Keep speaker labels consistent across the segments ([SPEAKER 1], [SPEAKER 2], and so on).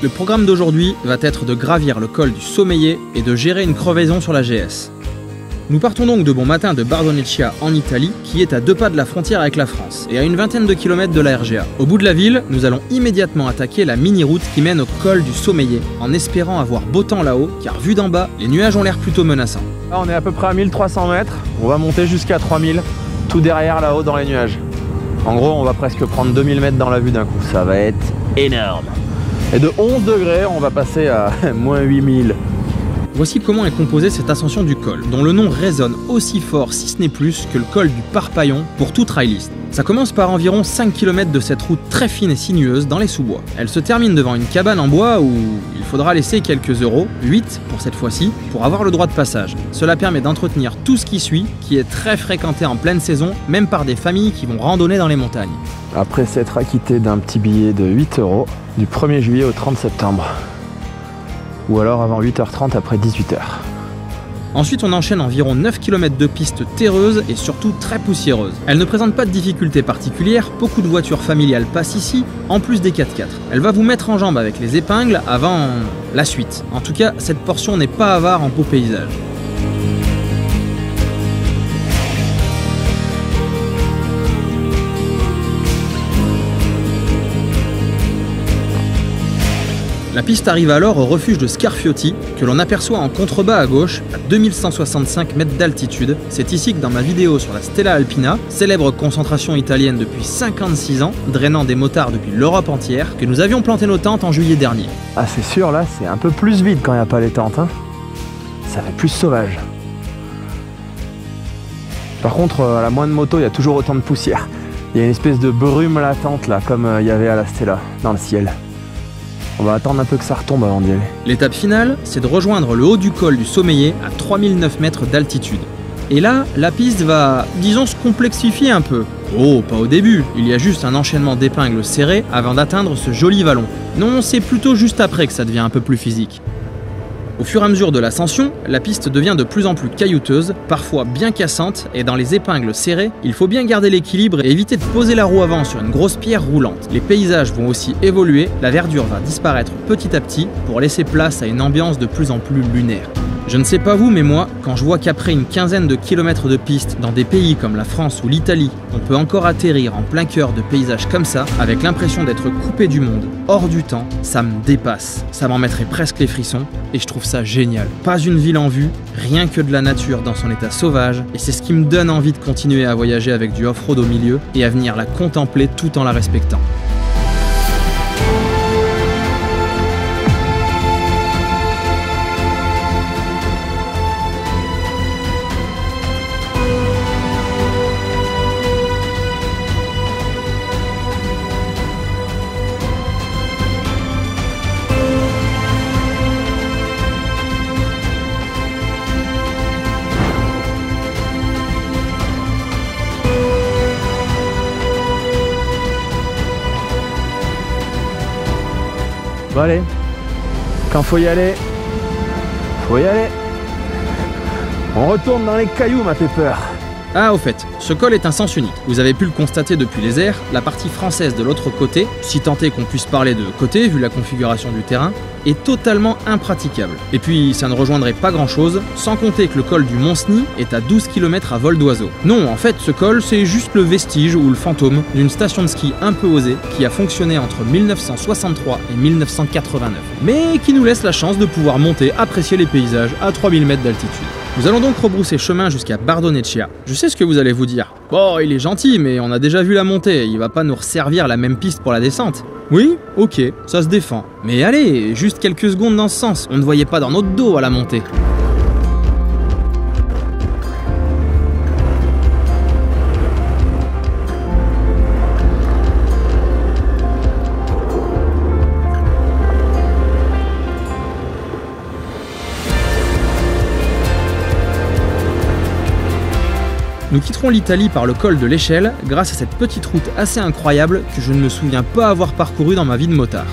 [SPEAKER 1] Le programme d'aujourd'hui va être de gravir le col du Sommeillé et de gérer une crevaison sur la GS. Nous partons donc de bon matin de Bardonecchia en Italie, qui est à 2 pas de la frontière avec la France, et à une vingtaine de kilomètres de la RGA. Au bout de la ville, nous allons immédiatement attaquer la mini-route qui mène au col du Sommeillé, en espérant avoir beau temps là-haut, car vu d'en bas, les nuages ont l'air plutôt menaçants.
[SPEAKER 2] Là, on est à peu près à 1300 mètres, on va monter jusqu'à 3000, tout derrière là-haut dans les nuages. En gros, on va presque prendre 2000 mètres dans la vue d'un coup, ça va être énorme. Et de 11 degrés, on va passer à moins 8000.
[SPEAKER 1] Voici comment est composée cette ascension du col, dont le nom résonne aussi fort, si ce n'est plus, que le col du Parpaillon pour tout trailiste. Ça commence par environ 5 km de cette route très fine et sinueuse dans les sous-bois. Elle se termine devant une cabane en bois où il faudra laisser quelques euros, 8 pour cette fois-ci, pour avoir le droit de passage. Cela permet d'entretenir tout ce qui suit, qui est très fréquenté en pleine saison, même par des familles qui vont randonner dans les montagnes.
[SPEAKER 2] Après s'être acquitté d'un petit billet de 8 euros, du 1er juillet au 30 septembre. Ou alors avant 8h30 après 18h.
[SPEAKER 1] Ensuite, on enchaîne environ 9 km de pistes terreuses et surtout très poussiéreuses. Elle ne présente pas de difficultés particulières, beaucoup de voitures familiales passent ici, en plus des 4x4. Elle va vous mettre en jambe avec les épingles avant la suite. En tout cas, cette portion n'est pas avare en beaux paysages. La piste arrive alors au refuge de Scarfiotti, que l'on aperçoit en contrebas à gauche, à 2165 mètres d'altitude. C'est ici que dans ma vidéo sur la Stella Alpina, célèbre concentration italienne depuis 56 ans, drainant des motards depuis l'Europe entière, que nous avions planté nos tentes en juillet dernier.
[SPEAKER 2] Ah c'est sûr, là c'est un peu plus vide quand il n'y a pas les tentes, hein. Ça fait plus sauvage. Par contre, à la moindre moto, il y a toujours autant de poussière. Il y a une espèce de brume latente là, comme il y avait à la Stella, dans le ciel. On va attendre un peu que ça retombe avant d'y aller.
[SPEAKER 1] L'étape finale, c'est de rejoindre le haut du col du Sommeillé à 3009 mètres d'altitude. Et là, la piste va, disons, se complexifier un peu. Oh, pas au début, il y a juste un enchaînement d'épingles serrées avant d'atteindre ce joli vallon. Non, c'est plutôt juste après que ça devient un peu plus physique. Au fur et à mesure de l'ascension, la piste devient de plus en plus caillouteuse, parfois bien cassante, et dans les épingles serrées, il faut bien garder l'équilibre et éviter de poser la roue avant sur une grosse pierre roulante. Les paysages vont aussi évoluer, la verdure va disparaître petit à petit pour laisser place à une ambiance de plus en plus lunaire. Je ne sais pas vous, mais moi, quand je vois qu'après une quinzaine de kilomètres de piste dans des pays comme la France ou l'Italie, on peut encore atterrir en plein cœur de paysages comme ça, avec l'impression d'être coupé du monde, hors du temps, ça me dépasse. Ça m'en mettrait presque les frissons, et je trouve ça génial. Pas une ville en vue, rien que de la nature dans son état sauvage, et c'est ce qui me donne envie de continuer à voyager avec du off-road au milieu, et à venir la contempler tout en la respectant.
[SPEAKER 2] Bon allez, quand faut y aller, faut y aller. On retourne dans les cailloux, ma pépère.
[SPEAKER 1] Ah, au fait, ce col est un sens unique. Vous avez pu le constater depuis les airs, la partie française de l'autre côté, si tant est qu'on puisse parler de côté vu la configuration du terrain, est totalement impraticable. Et puis, ça ne rejoindrait pas grand-chose, sans compter que le col du Mont-Cenis est à 12 km à vol d'oiseau. Non, en fait, ce col, c'est juste le vestige ou le fantôme d'une station de ski un peu osée qui a fonctionné entre 1963 et 1989, mais qui nous laisse la chance de pouvoir monter, apprécier les paysages à 3000 mètres d'altitude. Nous allons donc rebrousser chemin jusqu'à Bardonecchia. Je sais ce que vous allez vous dire. Bon, il est gentil, mais on a déjà vu la montée, il va pas nous resservir la même piste pour la descente. Oui, ok, ça se défend. Mais allez, juste quelques secondes dans ce sens, on ne voyait pas dans notre dos à la montée. Nous quitterons l'Italie par le col de l'Échelle grâce à cette petite route assez incroyable que je ne me souviens pas avoir parcourue dans ma vie de motard.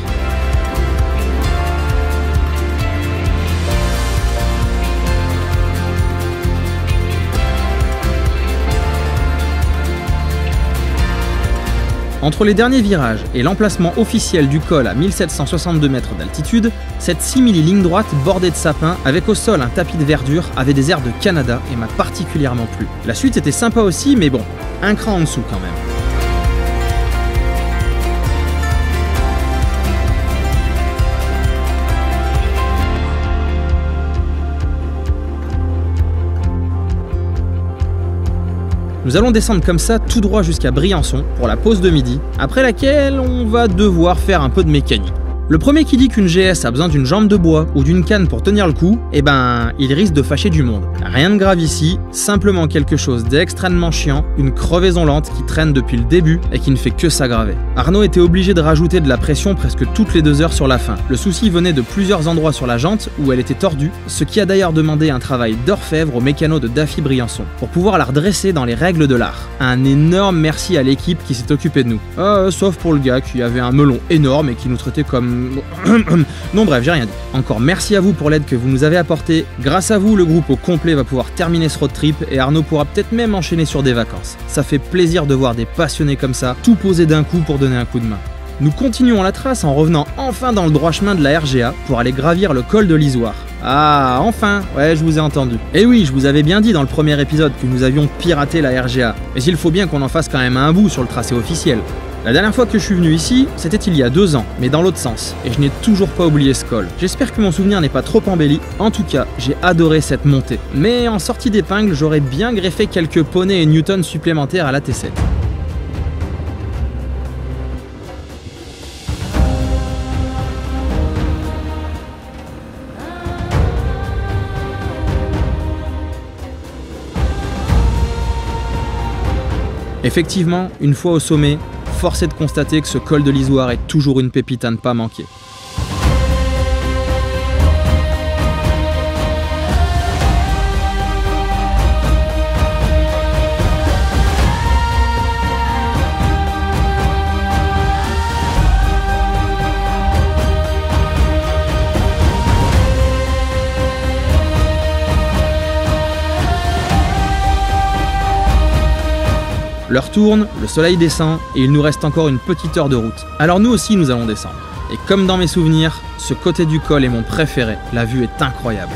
[SPEAKER 1] Entre les derniers virages et l'emplacement officiel du col à 1762 mètres d'altitude, cette simili-ligne droite bordée de sapins avec au sol un tapis de verdure avait des airs de Canada et m'a particulièrement plu. La suite était sympa aussi, mais bon, un cran en dessous quand même. Nous allons descendre comme ça tout droit jusqu'à Briançon pour la pause de midi, après laquelle on va devoir faire un peu de mécanique. Le premier qui dit qu'une GS a besoin d'une jambe de bois ou d'une canne pour tenir le coup, eh ben, il risque de fâcher du monde. Rien de grave ici, simplement quelque chose d'extrêmement chiant, une crevaison lente qui traîne depuis le début et qui ne fait que s'aggraver. Arnaud était obligé de rajouter de la pression presque toutes les 2 heures sur la fin. Le souci venait de plusieurs endroits sur la jante où elle était tordue, ce qui a d'ailleurs demandé un travail d'orfèvre au mécano de Daffy Briançon, pour pouvoir la redresser dans les règles de l'art. Un énorme merci à l'équipe qui s'est occupée de nous. Sauf pour le gars qui avait un melon énorme et qui nous traitait comme... Non bref, j'ai rien dit. Encore merci à vous pour l'aide que vous nous avez apportée. Grâce à vous, le groupe au complet va pouvoir terminer ce road trip et Arnaud pourra peut-être même enchaîner sur des vacances. Ça fait plaisir de voir des passionnés comme ça, tout poser d'un coup pour donner un coup de main. Nous continuons la trace en revenant enfin dans le droit chemin de la RGA pour aller gravir le col de l'Isoire. Ah, enfin! Ouais, je vous ai entendu. Et oui, je vous avais bien dit dans le premier épisode que nous avions piraté la RGA, mais il faut bien qu'on en fasse quand même un bout sur le tracé officiel. La dernière fois que je suis venu ici, c'était il y a 2 ans, mais dans l'autre sens, et je n'ai toujours pas oublié ce col. J'espère que mon souvenir n'est pas trop embelli, en tout cas, j'ai adoré cette montée. Mais en sortie d'épingle, j'aurais bien greffé quelques poneys et newtons supplémentaires à la T7. Effectivement, une fois au sommet, force est de constater que ce col de l'Isoire est toujours une pépite à ne pas manquer. L'heure tourne, le soleil descend et il nous reste encore une petite heure de route. Alors nous aussi nous allons descendre. Et comme dans mes souvenirs, ce côté du col est mon préféré. La vue est incroyable.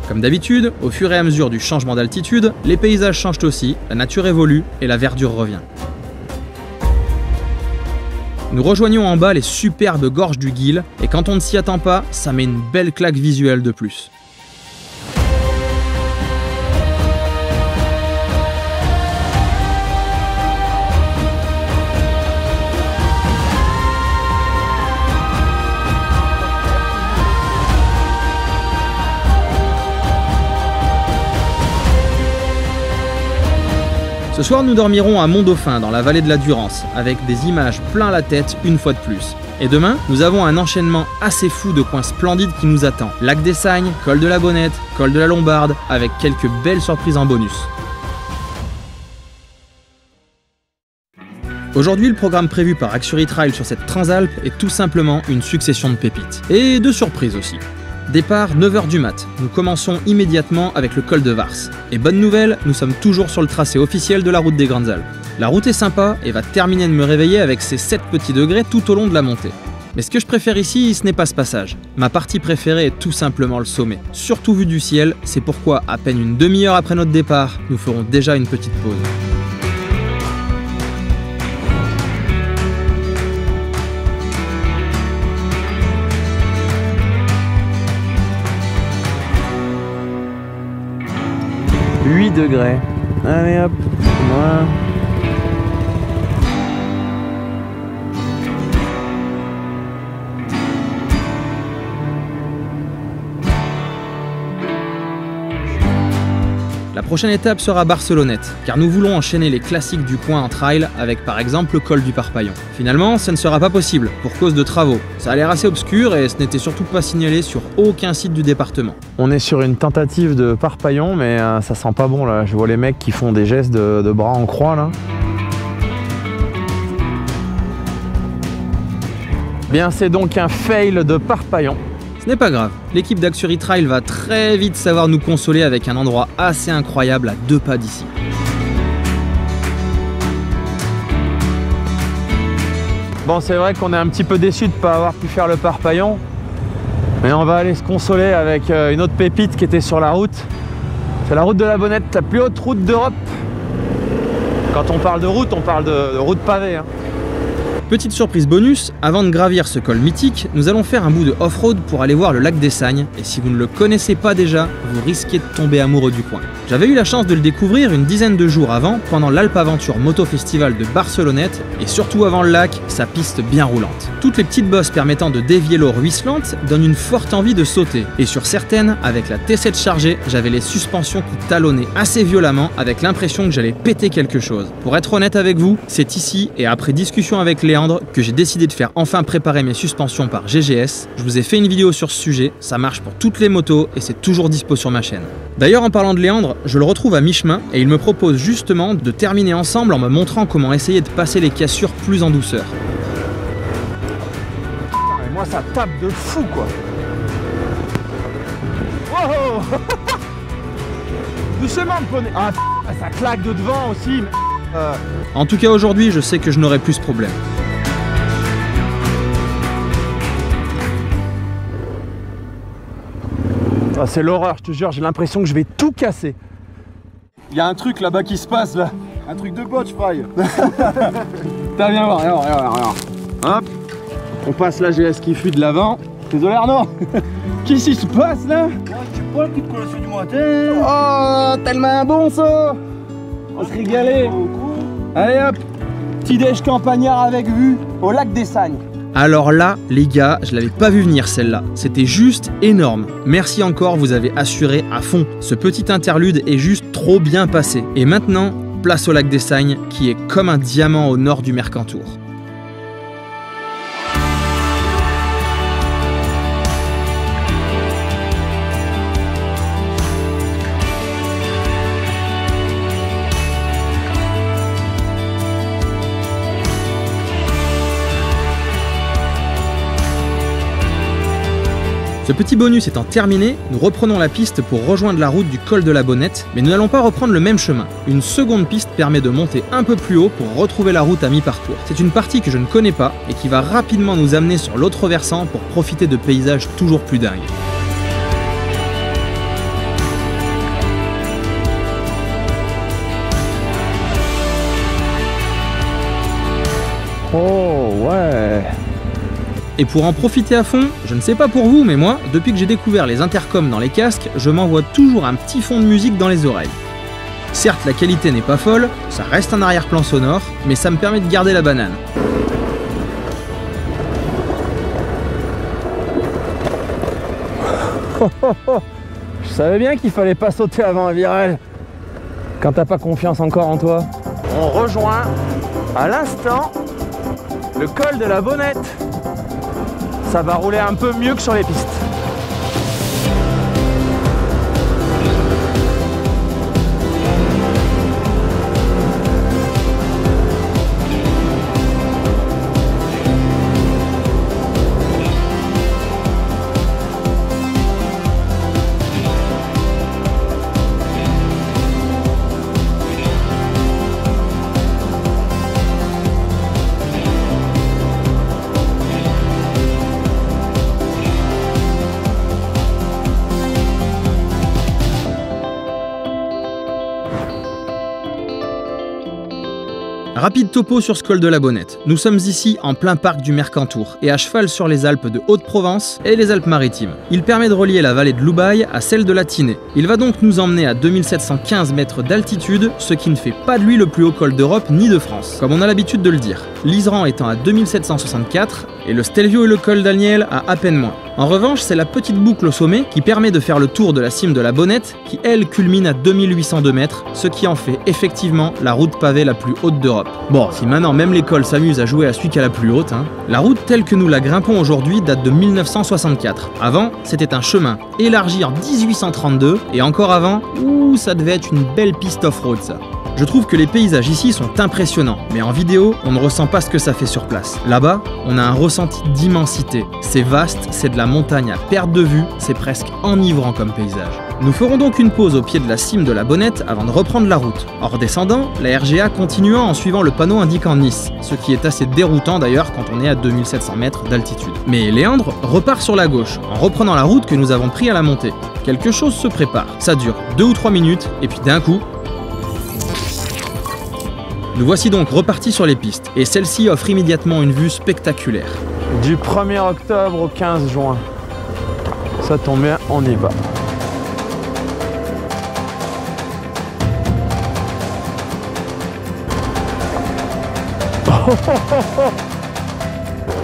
[SPEAKER 1] Comme d'habitude, au fur et à mesure du changement d'altitude, les paysages changent aussi, la nature évolue et la verdure revient. Nous rejoignons en bas les superbes gorges du Guil, et quand on ne s'y attend pas, ça met une belle claque visuelle de plus. Ce soir, nous dormirons à Mont-Dauphin, dans la vallée de la Durance, avec des images plein la tête une fois de plus. Et demain, nous avons un enchaînement assez fou de coins splendides qui nous attend. Lac des Sagnes, col de la Bonnette, col de la Lombarde, avec quelques belles surprises en bonus. Aujourd'hui, le programme prévu par Axury Trail sur cette Transalp est tout simplement une succession de pépites. Et de surprises aussi. Départ 9h du mat, nous commençons immédiatement avec le col de Vars. Et bonne nouvelle, nous sommes toujours sur le tracé officiel de la route des Grandes Alpes. La route est sympa et va terminer de me réveiller avec ses 7 petits degrés tout au long de la montée. Mais ce que je préfère ici, ce n'est pas ce passage. Ma partie préférée est tout simplement le sommet. Surtout vu du ciel, c'est pourquoi à peine une demi-heure après notre départ, nous ferons déjà une petite pause. « 8 degrés. Allez hop, voilà. La La prochaine étape sera Barcelonnette, car nous voulons enchaîner les classiques du coin en trail avec par exemple le col du Parpaillon. Finalement, ça ne sera pas possible, pour cause de travaux. Ça a l'air assez obscur et ce n'était surtout pas signalé sur aucun site du département.
[SPEAKER 2] On est sur une tentative de Parpaillon, mais ça sent pas bon là. Je vois les mecs qui font des gestes de bras en croix là. Bien, c'est donc un fail de Parpaillon.
[SPEAKER 1] Ce n'est pas grave, l'équipe d'Axury Trail va très vite savoir nous consoler avec un endroit assez incroyable à 2 pas d'ici.
[SPEAKER 2] Bon, c'est vrai qu'on est un petit peu déçu de ne pas avoir pu faire le Parpaillon, mais on va aller se consoler avec une autre pépite qui était sur la route. C'est la route de la Bonnette, la plus haute route d'Europe. Quand on parle de route, on parle de route pavée, hein.
[SPEAKER 1] Petite surprise bonus, avant de gravir ce col mythique, nous allons faire un bout de off-road pour aller voir le lac des Sagnes, et si vous ne le connaissez pas déjà, vous risquez de tomber amoureux du coin. J'avais eu la chance de le découvrir une dizaine de jours avant, pendant l'Alpe Aventure Moto Festival de Barcelonnette, et surtout avant le lac, sa piste bien roulante. Toutes les petites bosses permettant de dévier l'eau ruisselante donnent une forte envie de sauter, et sur certaines, avec la T7 chargée, j'avais les suspensions qui talonnaient assez violemment, avec l'impression que j'allais péter quelque chose. Pour être honnête avec vous, c'est ici, et après discussion avec Léandre, que j'ai décidé de faire enfin préparer mes suspensions par GGS. Je vous ai fait une vidéo sur ce sujet, ça marche pour toutes les motos et c'est toujours dispo sur ma chaîne. D'ailleurs, en parlant de Léandre, je le retrouve à mi-chemin et il me propose justement de terminer ensemble en me montrant comment essayer de passer les cassures plus en douceur.
[SPEAKER 2] Et moi ça tape de fou quoi. Wow. Doucement le poney. Ah ça claque de devant aussi.
[SPEAKER 1] En tout cas aujourd'hui, je sais que je n'aurai plus ce problème.
[SPEAKER 2] Ah, c'est l'horreur, je te jure, j'ai l'impression que je vais tout casser.
[SPEAKER 3] Il y a un truc là-bas qui se passe là. Un truc de botch, Fry. T'as bien voir, regarde. Hop. On passe la GS qui fuit de l'avant. Désolé Arnaud. Qu'est-ce qui se passe là?
[SPEAKER 4] Tu vois le petite collation du matin.
[SPEAKER 3] Oh, tellement bon ça. On se régalait. Allez hop. Petit déj campagnard avec vue au lac des Sagnes.
[SPEAKER 1] Alors là, les gars, je l'avais pas vu venir celle-là. C'était juste énorme. Merci encore, vous avez assuré à fond. Ce petit interlude est juste trop bien passé. Et maintenant, place au lac des Sagnes, qui est comme un diamant au nord du Mercantour. Ce petit bonus étant terminé, nous reprenons la piste pour rejoindre la route du col de la Bonnette, mais nous n'allons pas reprendre le même chemin. Une seconde piste permet de monter un peu plus haut pour retrouver la route à mi-parcours. C'est une partie que je ne connais pas et qui va rapidement nous amener sur l'autre versant pour profiter de paysages toujours plus dingues.
[SPEAKER 2] Oh ouais.
[SPEAKER 1] Et pour en profiter à fond, je ne sais pas pour vous, mais moi, depuis que j'ai découvert les intercoms dans les casques, je m'envoie toujours un petit fond de musique dans les oreilles. Certes, la qualité n'est pas folle, ça reste un arrière-plan sonore, mais ça me permet de garder la banane.
[SPEAKER 2] Je savais bien qu'il fallait pas sauter avant un virage quand t'as pas confiance encore en toi. On rejoint à l'instant le col de la Bonnette. Ça va rouler un peu mieux que sur les pistes.
[SPEAKER 1] Rapide topo sur ce col de la Bonnette. Nous sommes ici en plein parc du Mercantour et à cheval sur les Alpes de Haute-Provence et les Alpes-Maritimes. Il permet de relier la vallée de Loubaye à celle de la Tinée. Il va donc nous emmener à 2715 mètres d'altitude, ce qui ne fait pas de lui le plus haut col d'Europe ni de France, comme on a l'habitude de le dire. L'Iseran étant à 2764 et le Stelvio et le col d'Aniel à peine moins. En revanche, c'est la petite boucle au sommet qui permet de faire le tour de la cime de la Bonnette, qui elle culmine à 2802 mètres, ce qui en fait effectivement la route pavée la plus haute d'Europe. Bon, si maintenant même l'école s'amuse à jouer à celui qui a la plus haute, la route telle que nous la grimpons aujourd'hui date de 1964. Avant, c'était un chemin, élargi en 1832, et encore avant, ça devait être une belle piste off-road ça. Je trouve que les paysages ici sont impressionnants, mais en vidéo, on ne ressent pas ce que ça fait sur place. Là-bas, on a un ressenti d'immensité. C'est vaste, c'est de la montagne à perte de vue, c'est presque enivrant comme paysage. Nous ferons donc une pause au pied de la cime de la Bonnette avant de reprendre la route. En redescendant, la RGA continuant en suivant le panneau indiquant Nice, ce qui est assez déroutant d'ailleurs quand on est à 2700 mètres d'altitude. Mais Léandre repart sur la gauche, en reprenant la route que nous avons pris à la montée. Quelque chose se prépare, ça dure 2 ou 3 minutes, et puis d'un coup, nous voici donc repartis sur les pistes, et celle-ci offre immédiatement une vue spectaculaire.
[SPEAKER 2] Du 1er octobre au 15 juin. Ça tombe bien, on y va.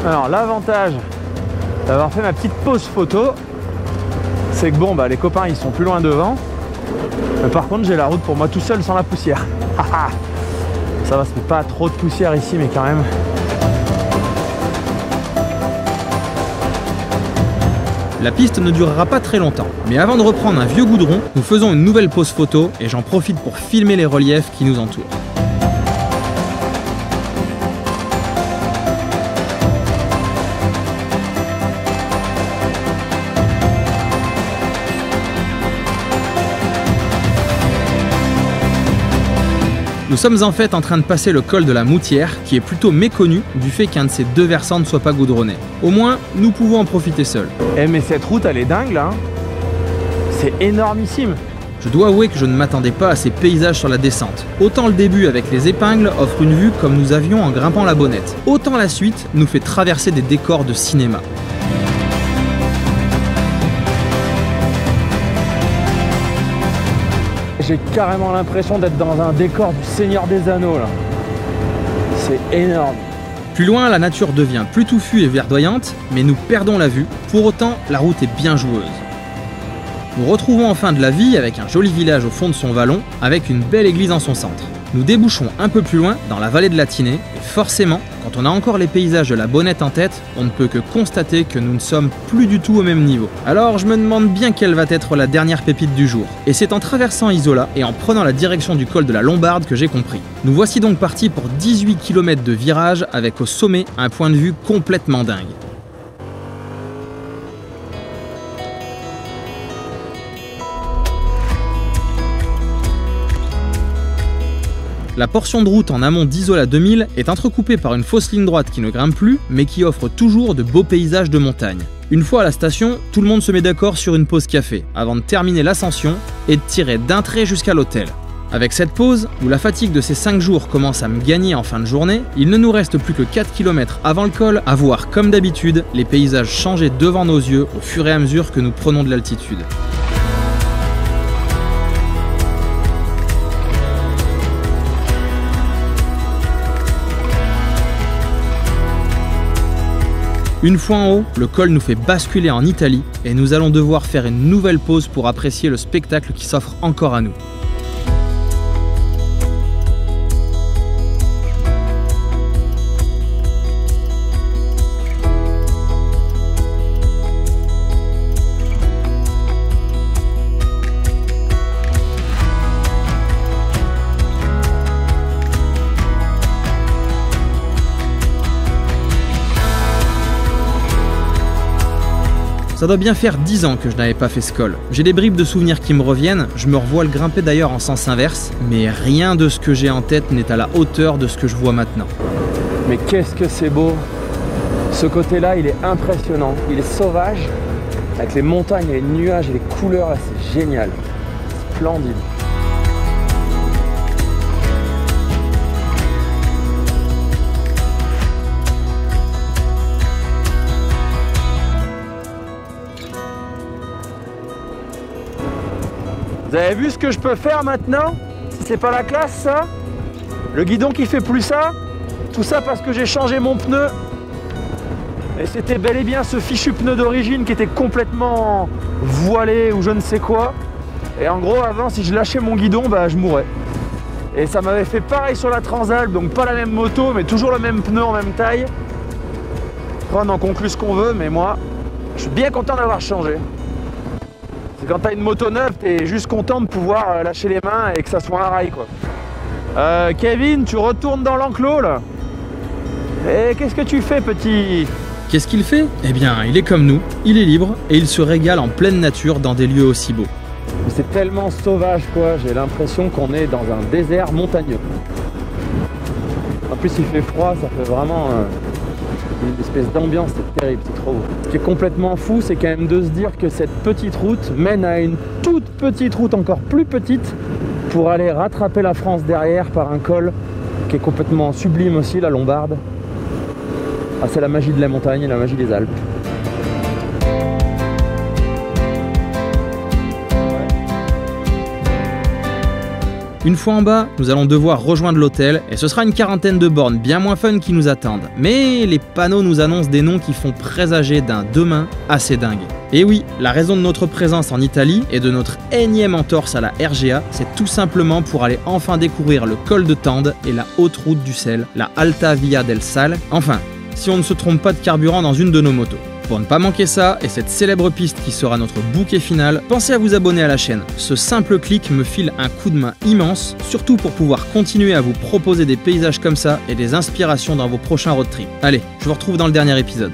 [SPEAKER 2] Alors l'avantage d'avoir fait ma petite pause photo, c'est que bon bah les copains ils sont plus loin devant, mais par contre j'ai la route pour moi tout seul sans la poussière. Ça va, ça fait pas trop de poussière ici, mais quand même.
[SPEAKER 1] La piste ne durera pas très longtemps, mais avant de reprendre un vieux goudron, nous faisons une nouvelle pause photo et j'en profite pour filmer les reliefs qui nous entourent. Nous sommes en fait en train de passer le col de la Moutière, qui est plutôt méconnu du fait qu'un de ses 2 versants ne soit pas goudronné. Au moins, nous pouvons en profiter seuls.
[SPEAKER 2] Eh mais cette route, elle est dingue là. C'est énormissime.
[SPEAKER 1] Je dois avouer que je ne m'attendais pas à ces paysages sur la descente. Autant le début avec les épingles offre une vue comme nous avions en grimpant la Bonnette, autant la suite nous fait traverser des décors de cinéma.
[SPEAKER 2] J'ai carrément l'impression d'être dans un décor du Seigneur des Anneaux là. C'est énorme.
[SPEAKER 1] Plus loin, la nature devient plus touffue et verdoyante, mais nous perdons la vue. Pour autant, la route est bien joueuse. Nous retrouvons enfin de la vie avec un joli village au fond de son vallon, avec une belle église en son centre. Nous débouchons un peu plus loin, dans la vallée de la Tinée, et forcément, quand on a encore les paysages de la Bonnette en tête, on ne peut que constater que nous ne sommes plus du tout au même niveau. Alors je me demande bien quelle va être la dernière pépite du jour. Et c'est en traversant Isola et en prenant la direction du col de la Lombarde que j'ai compris. Nous voici donc partis pour 18 km de virage, avec au sommet un point de vue complètement dingue. La portion de route en amont d'Isola 2000 est entrecoupée par une fausse ligne droite qui ne grimpe plus, mais qui offre toujours de beaux paysages de montagne. Une fois à la station, tout le monde se met d'accord sur une pause café, avant de terminer l'ascension et de tirer d'un trait jusqu'à l'hôtel. Avec cette pause, où la fatigue de ces 5 jours commence à me gagner en fin de journée, il ne nous reste plus que 4 km avant le col à voir comme d'habitude les paysages changer devant nos yeux au fur et à mesure que nous prenons de l'altitude. Une fois en haut, le col nous fait basculer en Italie et nous allons devoir faire une nouvelle pause pour apprécier le spectacle qui s'offre encore à nous. Ça doit bien faire 10 ans que je n'avais pas fait ce col. J'ai des bribes de souvenirs qui me reviennent, je me revois le grimper d'ailleurs en sens inverse, mais rien de ce que j'ai en tête n'est à la hauteur de ce que je vois maintenant.
[SPEAKER 2] Mais qu'est-ce que c'est beau! Ce côté-là, il est impressionnant, il est sauvage, avec les montagnes, les nuages et les couleurs, là, c'est génial, splendide. Vous avez vu ce que je peux faire maintenant? Si c'est pas la classe ça? Le guidon qui fait plus ça? Tout ça parce que j'ai changé mon pneu. Et c'était bel et bien ce fichu pneu d'origine qui était complètement voilé ou je ne sais quoi. Et en gros, avant, si je lâchais mon guidon, bah, je mourais. Et ça m'avait fait pareil sur la Transalp, donc pas la même moto, mais toujours le même pneu en même taille. Après, on en conclut ce qu'on veut, mais moi, je suis bien content d'avoir changé. C'est quand t'as une moto neuve, t'es juste content de pouvoir lâcher les mains et que ça soit un rail, quoi. Kevin, tu retournes dans l'enclos, là. Et qu'est-ce que tu fais, petit?
[SPEAKER 1] Qu'est-ce qu'il fait? Eh bien, il est comme nous, il est libre et il se régale en pleine nature dans des lieux aussi beaux.
[SPEAKER 2] C'est tellement sauvage, quoi. J'ai l'impression qu'on est dans un désert montagneux. En plus, il fait froid, ça fait vraiment une espèce d'ambiance, c'est terrible, c'est trop beau. Ce qui est complètement fou, c'est quand même de se dire que cette petite route mène à une toute petite route encore plus petite pour aller rattraper la France derrière par un col qui est complètement sublime aussi, la Lombarde. Ah, c'est la magie de la montagne et la magie des Alpes.
[SPEAKER 1] Une fois en bas, nous allons devoir rejoindre l'hôtel et ce sera une quarantaine de bornes bien moins fun qui nous attendent. Mais les panneaux nous annoncent des noms qui font présager d'un demain assez dingue. Et oui, la raison de notre présence en Italie et de notre énième entorse à la RGA, c'est tout simplement pour aller enfin découvrir le col de Tende et la haute route du sel, la Alta Via del Sale. Enfin, si on ne se trompe pas de carburant dans une de nos motos. Pour ne pas manquer ça et cette célèbre piste qui sera notre bouquet final, pensez à vous abonner à la chaîne. Ce simple clic me file un coup de main immense, surtout pour pouvoir continuer à vous proposer des paysages comme ça et des inspirations dans vos prochains road trips. Allez, je vous retrouve dans le dernier épisode.